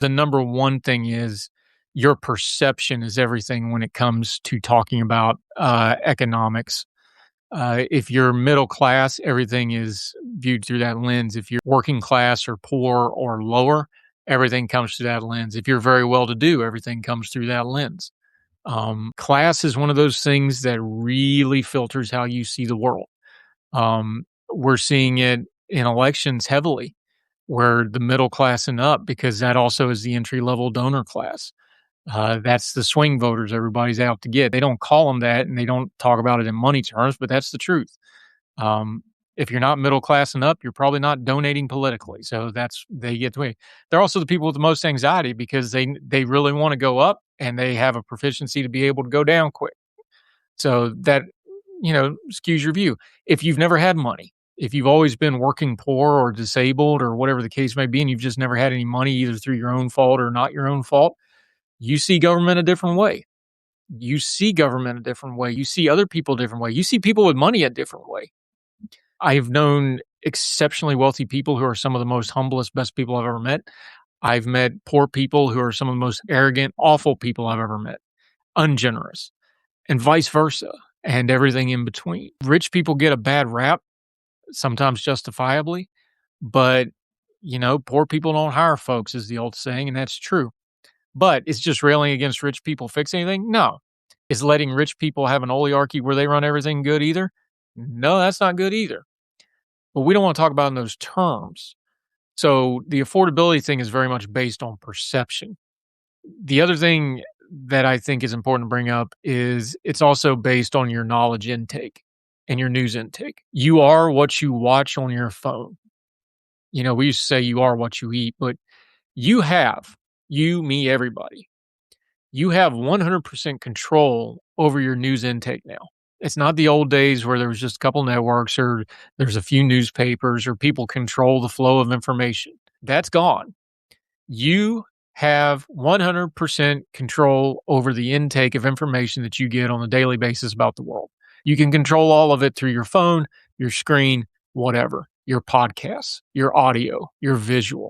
The number one thing is your perception is everything when it comes to talking about economics. If you're middle class, everything is viewed through that lens. If you're working class or poor or lower, everything comes through that lens. If you're very well to do, everything comes through that lens. Class is one of those things that really filters how you see the world. We're seeing it in elections heavily, where the middle class and up, because that also is the entry level donor class. That's the swing voters everybody's out to get. They don't call them that and they don't talk about it in money terms, but that's the truth. Um, if you're not middle class and up, you're probably not donating politically. So that's they get the way. They're also the people with the most anxiety because they really want to go up and they have a proficiency to be able to go down quick. So that skews your view. If you've never had money, if you've always been working poor or disabled or whatever the case may be, and you've just never had any money either through your own fault or not your own fault, you see government a different way. You see government a different way. You see other people a different way. You see people with money a different way. I've known exceptionally wealthy people who are some of the most humblest, best people I've ever met. I've met poor people who are some of the most arrogant, awful people I've ever met, ungenerous, and vice versa, and everything in between. Rich people get a bad rap, sometimes justifiably, but, poor people don't hire folks, is the old saying, and that's true. But is just railing against rich people fix anything? No. Is letting rich people have an oligarchy where they run everything good either? No, that's not good either. But we don't want to talk about it in those terms. So the affordability thing is very much based on perception. The other thing that I think is important to bring up is it's also based on your knowledge intake and your news intake. You are what you watch on your phone. We used to say you are what you eat, but you, me, everybody, you have 100% control over your news intake now. It's not the old days where there was just a couple networks or there's a few newspapers or people control the flow of information. That's gone. You have 100% control over the intake of information that you get on a daily basis about the world. You can control all of it through your phone, your screen, whatever, your podcasts, your audio, your visual.